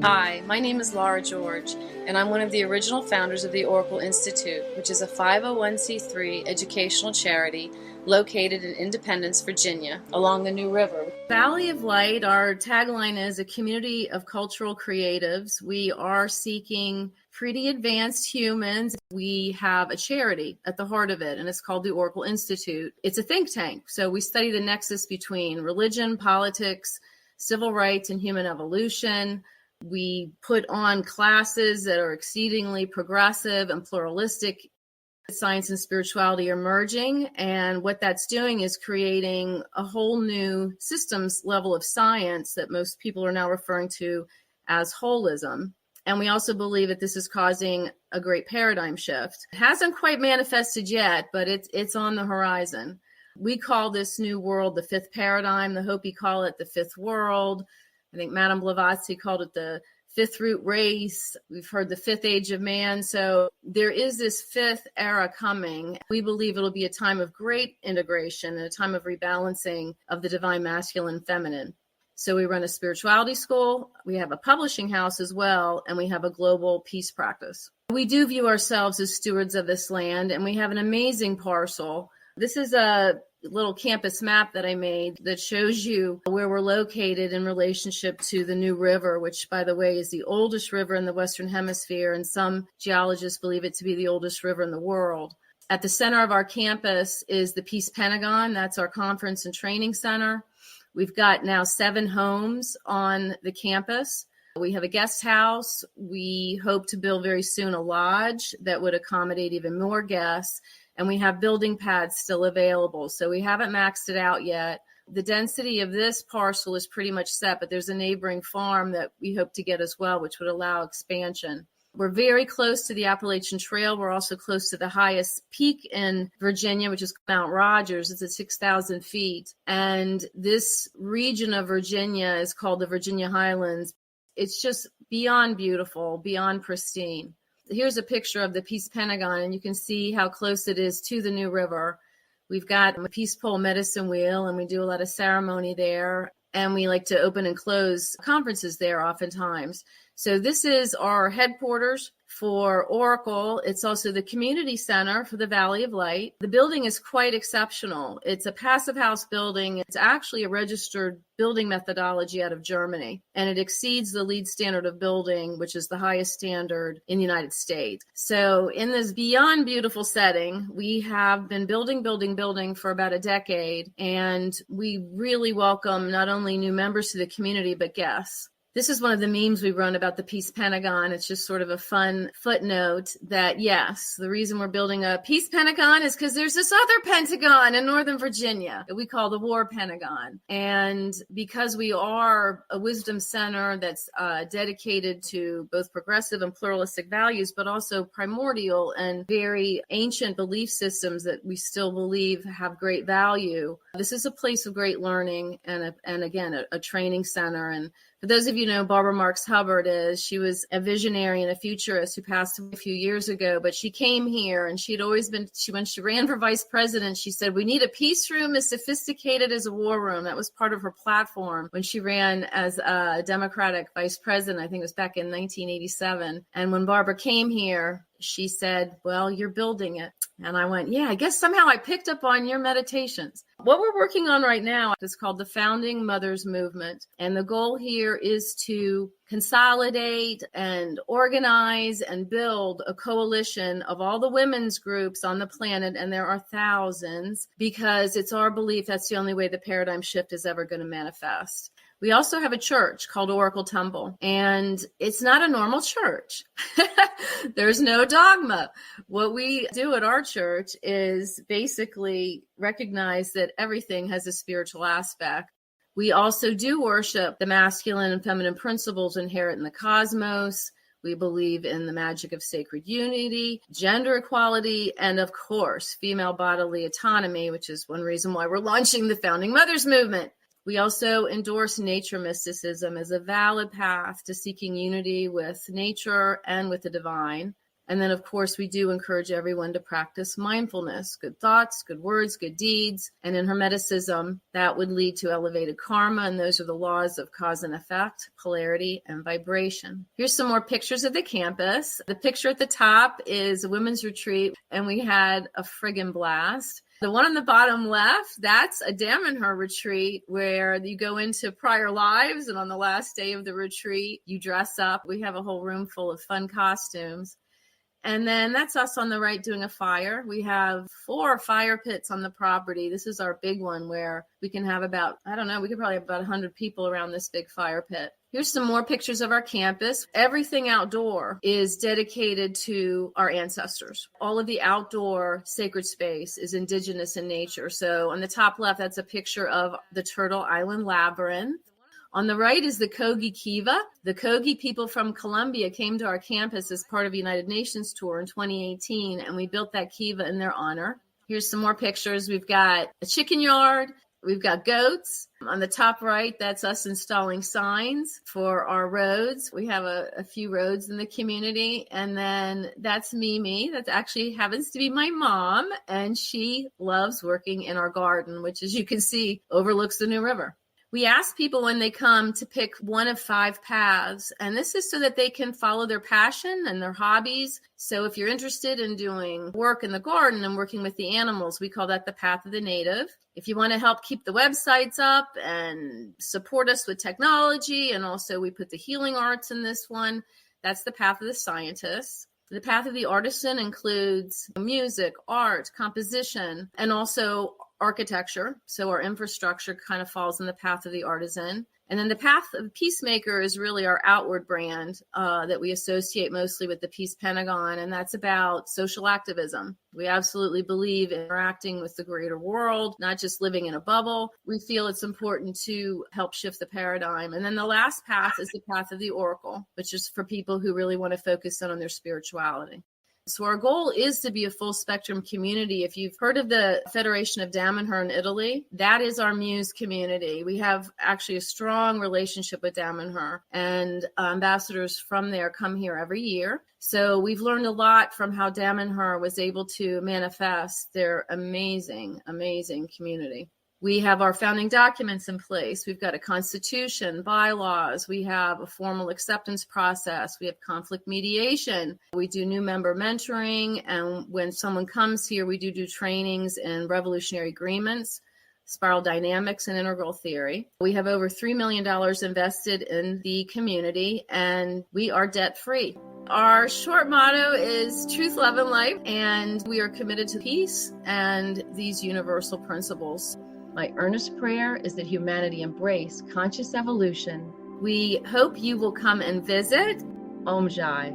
Hi, my name is Laura George, and I'm one of the original founders of the Oracle Institute, which is a 501c3 educational charity located in Independence, Virginia, along the New River. Valley of Light, our tagline is a community of cultural creatives. We are seeking pretty advanced humans. We have a charity at the heart of it, and it's called the Oracle Institute. It's a think tank, so we study the nexus between religion, politics, civil rights, and human evolution. We put on classes that are exceedingly progressive and pluralistic. Science and spirituality are merging, and what that's doing is creating a whole new systems level of science that most people are now referring to as holism. And we also believe that this is causing a great paradigm shift. It hasn't quite manifested yet, but it's on the horizon. We call this new world the fifth paradigm. The Hopi call it the fifth world. I think Madame Blavatsky called it the fifth root race. We've heard the fifth age of man. So there is this fifth era coming. We believe it'll be a time of great integration and a time of rebalancing of the divine masculine and feminine. So we run a spirituality school. We have a publishing house as well, and we have a global peace practice. We do view ourselves as stewards of this land, and we have an amazing parcel. This is a little campus map that I made that shows you where we're located in relationship to the New River, which, by the way, is the oldest river in the Western Hemisphere, and some geologists believe it to be the oldest river in the world. At the center of our campus is the Peace Pentagon. That's our conference and training center. We've got now 7 homes on the campus. We have a guest house. We hope to build very soon a lodge that would accommodate even more guests. And we have building pads still available. So we haven't maxed it out yet. The density of this parcel is pretty much set, but there's a neighboring farm that we hope to get as well, which would allow expansion. We're very close to the Appalachian Trail. We're also close to the highest peak in Virginia, which is Mount Rogers. It's at 6,000 feet. And this region of Virginia is called the Virginia Highlands. It's just beyond beautiful, beyond pristine. Here's a picture of the Peace Pentagon, and you can see how close it is to the New River. We've got a peace pole medicine wheel, and we do a lot of ceremony there, and we like to open and close conferences there oftentimes. So this is our headquarters for Oracle. It's also the community center for the Valley of Light. The building is quite exceptional. It's a passive house building. It's actually a registered building methodology out of Germany, and it exceeds the LEED standard of building, which is the highest standard in the United States. So in this beyond beautiful setting, we have been building for about a decade, and we really welcome not only new members to the community, but guests. This is one of the memes we run about the Peace Pentagon. It's just sort of a fun footnote that, yes, the reason we're building a Peace Pentagon is because there's this other Pentagon in Northern Virginia that we call the War Pentagon. And because we are a wisdom center that's dedicated to both progressive and pluralistic values, but also primordial and very ancient belief systems that we still believe have great value, this is a place of great learning and again, a training center. And for those of you who know Barbara Marx Hubbard she was a visionary and a futurist who passed away a few years ago, but she came here and when she ran for vice president, she said, we need a peace room as sophisticated as a war room. That was part of her platform when she ran as a Democratic vice president. I think it was back in 1987. And when Barbara came here, she said, well, you're building it. And I went, yeah, I guess somehow I picked up on your meditations. What we're working on right now is called the Founding Mothers Movement. And the goal here is to consolidate and organize and build a coalition of all the women's groups on the planet. And there are thousands, because it's our belief that's the only way the paradigm shift is ever going to manifest. We also have a church called Oracle Temple, and it's not a normal church. There's no dogma. What we do at our church is basically recognize that everything has a spiritual aspect. We also do worship the masculine and feminine principles inherent in the cosmos. We believe in the magic of sacred unity, gender equality, and of course, female bodily autonomy, which is one reason why we're launching the Founding Mothers Movement. We also endorse nature mysticism as a valid path to seeking unity with nature and with the divine. And then, of course, we do encourage everyone to practice mindfulness, good thoughts, good words, good deeds. And in Hermeticism, that would lead to elevated karma. And those are the laws of cause and effect, polarity, and vibration. Here's some more pictures of the campus. The picture at the top is a women's retreat, and we had a friggin' blast. The one on the bottom left, that's a Damanhur retreat where you go into prior lives, and on the last day of the retreat, you dress up. We have a whole room full of fun costumes. And then that's us on the right doing a fire. We have 4 fire pits on the property. This is our big one where we can have about, we could probably have about 100 people around this big fire pit. Here's some more pictures of our campus. Everything outdoor is dedicated to our ancestors. All of the outdoor sacred space is indigenous in nature. So on the top left, that's a picture of the Turtle Island Labyrinth. On the right is the Kogi Kiva. The Kogi people from Colombia came to our campus as part of a United Nations tour in 2018, and we built that Kiva in their honor. Here's some more pictures. We've got a chicken yard. We've got goats. On the top right, that's us installing signs for our roads. We have a few roads in the community. And then that's Mimi. That actually happens to be my mom, and she loves working in our garden, which, as you can see, overlooks the New River. We ask people when they come to pick one of 5 paths, and this is so that they can follow their passion and their hobbies. So if you're interested in doing work in the garden and working with the animals, we call that the path of the native. If you want to help keep the websites up and support us with technology, and also we put the healing arts in this one, that's the path of the scientist. The path of the artisan includes music, art, composition, and also architecture. So our infrastructure kind of falls in the path of the artisan. And then the path of peacemaker is really our outward brand that we associate mostly with the Peace Pentagon. And that's about social activism. We absolutely believe in interacting with the greater world, not just living in a bubble. We feel it's important to help shift the paradigm. And then the last path is the path of the Oracle, which is for people who really want to focus in on their spirituality. So our goal is to be a full spectrum community. If you've heard of the Federation of Damanhur in Italy, that is our Muse community. We have actually a strong relationship with Damanhur, and ambassadors from there come here every year. So we've learned a lot from how Damanhur was able to manifest their amazing, amazing community. We have our founding documents in place. We've got a constitution, bylaws. We have a formal acceptance process. We have conflict mediation. We do new member mentoring. And when someone comes here, we do trainings in revolutionary agreements, spiral dynamics, and integral theory. We have over $3 million invested in the community, and we are debt-free. Our short motto is truth, love, and life, and we are committed to peace and these universal principles. My earnest prayer is that humanity embrace conscious evolution. We hope you will come and visit. Om Jai.